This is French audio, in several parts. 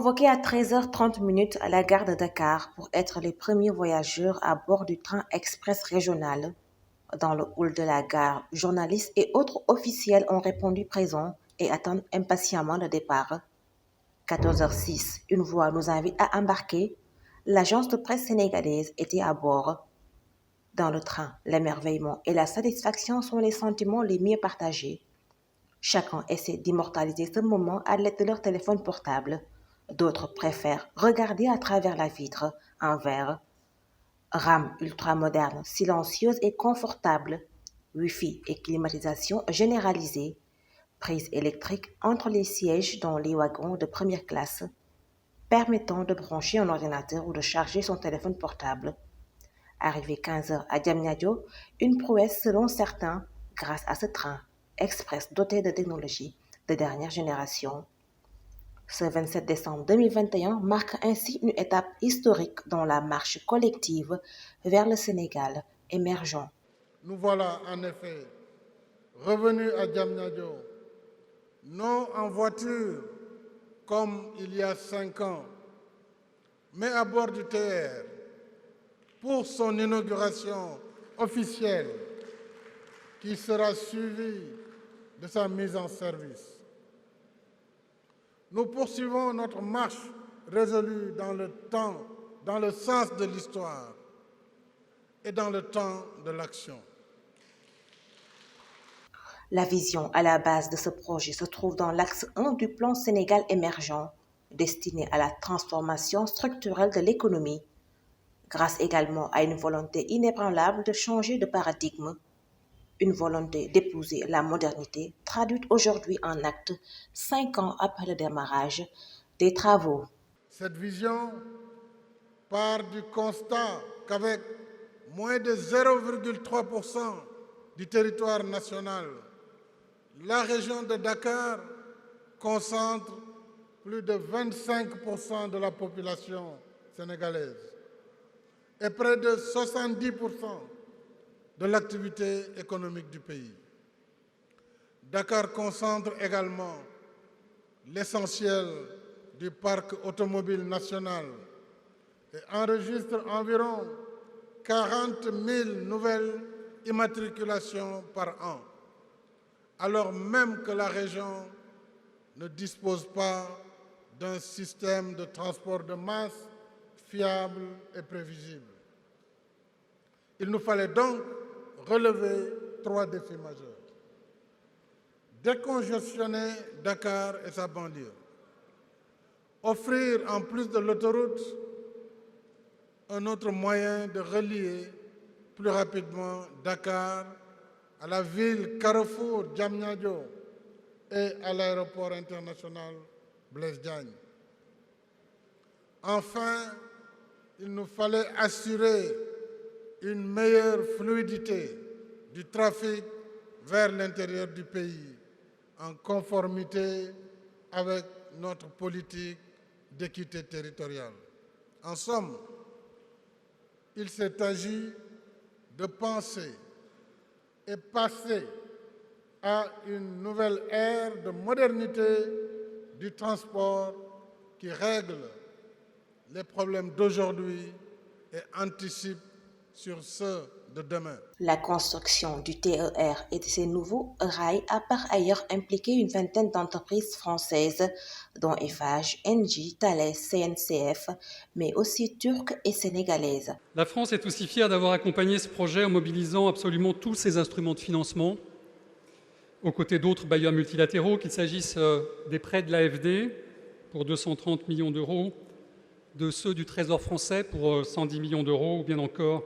convoqués à 13h30 à la gare de Dakar pour être les premiers voyageurs à bord du train express régional. Dans le hall de la gare, journalistes et autres officiels ont répondu présents et attendent impatiemment le départ. 14h06, une voix nous invite à embarquer. L'agence de presse sénégalaise était à bord. Dans le train, l'émerveillement et la satisfaction sont les sentiments les mieux partagés. Chacun essaie d'immortaliser ce moment à l'aide de leur téléphone portable. D'autres préfèrent regarder à travers la vitre un verre. Rame ultramoderne, silencieuse et confortable. Wi-Fi et climatisation généralisée. Prise électrique entre les sièges dans les wagons de première classe, permettant de brancher un ordinateur ou de charger son téléphone portable. Arrivé 15h à Diamniadio, une prouesse selon certains, grâce à ce train express doté de technologies de dernière génération. Ce 27 décembre 2021 marque ainsi une étape historique dans la marche collective vers le Sénégal émergent. Nous voilà en effet revenus à Diamniadio, non en voiture comme il y a 5 ans, mais à bord du TER pour son inauguration officielle qui sera suivie de sa mise en service. Nous poursuivons notre marche résolue dans le temps, dans le sens de l'histoire et dans le temps de l'action. La vision à la base de ce projet se trouve dans l'axe 1 du plan Sénégal émergent, destiné à la transformation structurelle de l'économie, grâce également à une volonté inébranlable de changer de paradigme, une volonté d'épouser la modernité traduite aujourd'hui en actes 5 ans après le démarrage des travaux. Cette vision part du constat qu'avec moins de 0,3% du territoire national, la région de Dakar concentre plus de 25% de la population sénégalaise et près de 70% de l'activité économique du pays. Dakar concentre également l'essentiel du parc automobile national et enregistre environ 40 000 nouvelles immatriculations par an, alors même que la région ne dispose pas d'un système de transport de masse fiable et prévisible. Il nous fallait donc relever 3 défis majeurs. Décongestionner Dakar et sa banlieue. Offrir, en plus de l'autoroute, un autre moyen de relier plus rapidement Dakar à la ville carrefour Diamniadio et à l'aéroport international Blaise Diagne. Enfin, il nous fallait assurer une meilleure fluidité du trafic vers l'intérieur du pays, en conformité avec notre politique d'équité territoriale. En somme, il s'est agi de penser et passer à une nouvelle ère de modernité du transport qui règle les problèmes d'aujourd'hui et anticipe sur ceux de demain. La construction du TER et de ses nouveaux rails a par ailleurs impliqué une vingtaine d'entreprises françaises, dont Eiffage, Engie, Thales, CNCF, mais aussi turques et sénégalaises. La France est aussi fière d'avoir accompagné ce projet en mobilisant absolument tous ses instruments de financement, aux côtés d'autres bailleurs multilatéraux, qu'il s'agisse des prêts de l'AFD pour 230 millions d'euros, de ceux du Trésor français pour 110 millions d'euros, ou bien encore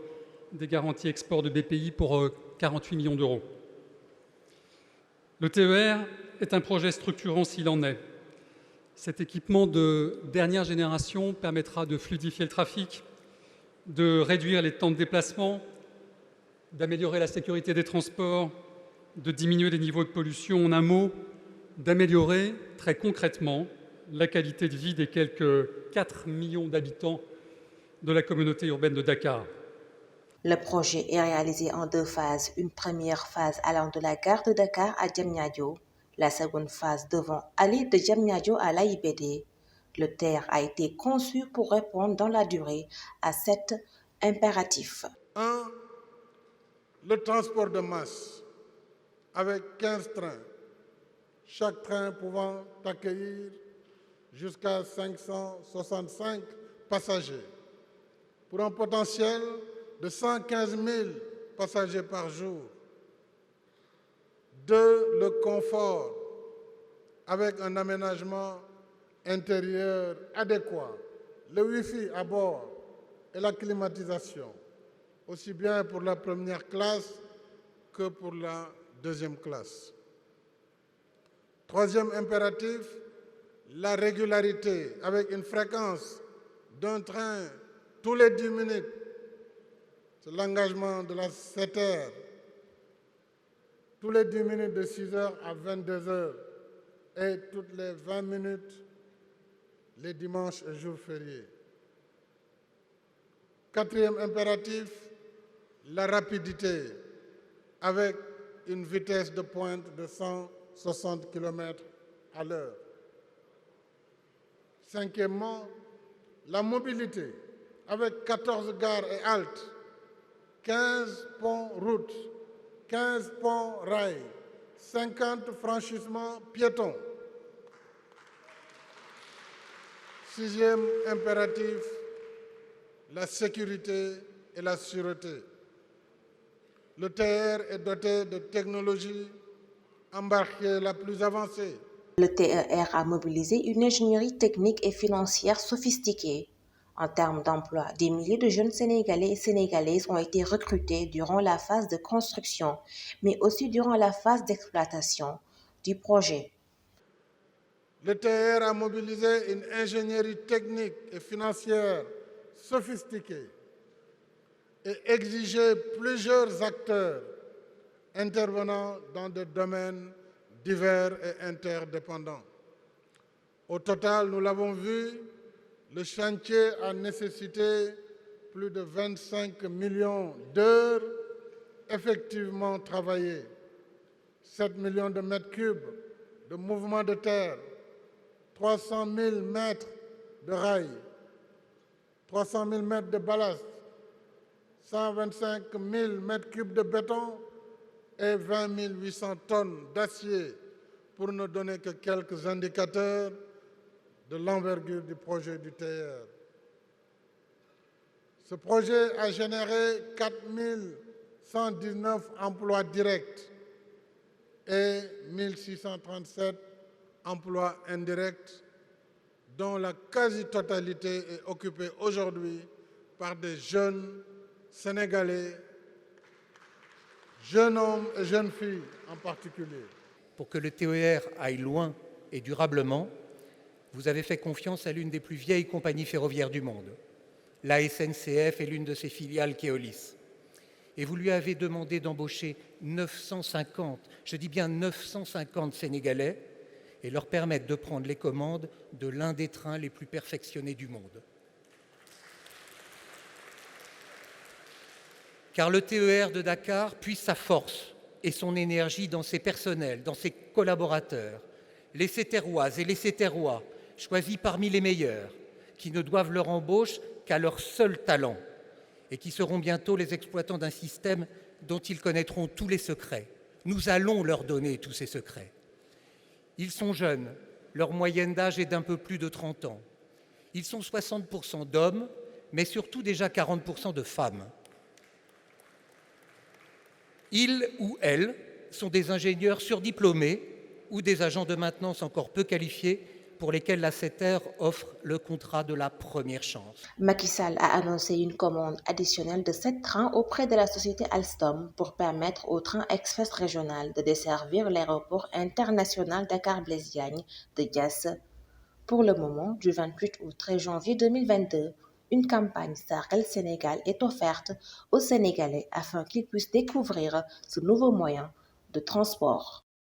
des garanties export de BPI pour 48 millions d'euros. Le TER est un projet structurant s'il en est. Cet équipement de dernière génération permettra de fluidifier le trafic, de réduire les temps de déplacement, d'améliorer la sécurité des transports, de diminuer les niveaux de pollution, en un mot, d'améliorer très concrètement la qualité de vie des quelques 4 millions d'habitants de la communauté urbaine de Dakar. Le projet est réalisé en 2 phases. Une première phase allant de la gare de Dakar à Diamniadio, la seconde phase devant aller de Diamniadio à l'AIBD. Le TER a été conçu pour répondre dans la durée à cet impératif. 1. Le transport de masse avec 15 trains, chaque train pouvant accueillir jusqu'à 565 passagers, pour un potentiel de 115 000 passagers par jour. 2. Le confort, avec un aménagement intérieur adéquat, le Wi-Fi à bord et la climatisation, aussi bien pour la première classe que pour la deuxième classe. 3e impératif, la régularité, avec une fréquence d'un train tous les 10 minutes. C'est l'engagement de la 7 heures, tous les 10 minutes de 6 heures à 22 heures et toutes les 20 minutes les dimanches et jours fériés. 4e impératif, la rapidité, avec une vitesse de pointe de 160 km à l'heure. 5e, la mobilité, avec 14 gares et haltes, 15 ponts-routes, 15 ponts-rails, 50 franchissements piétons. 6e impératif, la sécurité et la sûreté. Le TER est doté de technologies embarquées la plus avancée. Le TER a mobilisé une ingénierie technique et financière sophistiquée. En termes d'emploi, des milliers de jeunes Sénégalais et Sénégalaises ont été recrutés durant la phase de construction, mais aussi durant la phase d'exploitation du projet. Le TER a mobilisé une ingénierie technique et financière sophistiquée et exigé plusieurs acteurs intervenant dans des domaines divers et interdépendants. Au total, nous l'avons vu, le chantier a nécessité plus de 25 millions d'heures effectivement travaillées, 7 millions de mètres cubes de mouvement de terre, 300 000 mètres de rails, 300 000 mètres de ballast, 125 000 mètres cubes de béton et 20 800 tonnes d'acier, pour ne donner que quelques indicateurs de l'envergure du projet du TER. Ce projet a généré 4 119 emplois directs et 1 637 emplois indirects, dont la quasi-totalité est occupée aujourd'hui par des jeunes Sénégalais, jeunes hommes et jeunes filles en particulier. Pour que le TER aille loin et durablement, vous avez fait confiance à l'une des plus vieilles compagnies ferroviaires du monde. La SNCF est l'une de ses filiales, Keolis. Et vous lui avez demandé d'embaucher 950, je dis bien 950 Sénégalais, et leur permettre de prendre les commandes de l'un des trains les plus perfectionnés du monde. Car le TER de Dakar puise sa force et son énergie dans ses personnels, dans ses collaborateurs, les Séterroises et les Séterrois, choisis parmi les meilleurs, qui ne doivent leur embauche qu'à leur seul talent et qui seront bientôt les exploitants d'un système dont ils connaîtront tous les secrets. Nous allons leur donner tous ces secrets. Ils sont jeunes, leur moyenne d'âge est d'un peu plus de 30 ans. Ils sont 60% d'hommes, mais surtout déjà 40% de femmes. Ils ou elles sont des ingénieurs surdiplômés ou des agents de maintenance encore peu qualifiés pour lesquels la SETER offre le contrat de la première chance. Macky Sall a annoncé une commande additionnelle de 7 trains auprès de la société Alstom pour permettre au train express régional de desservir l'aéroport international Dakar-Blaise Diagne de Diass. Pour le moment, du 28 au 13 janvier 2022, une campagne Sargal Sénégal est offerte aux Sénégalais afin qu'ils puissent découvrir ce nouveau moyen de transport.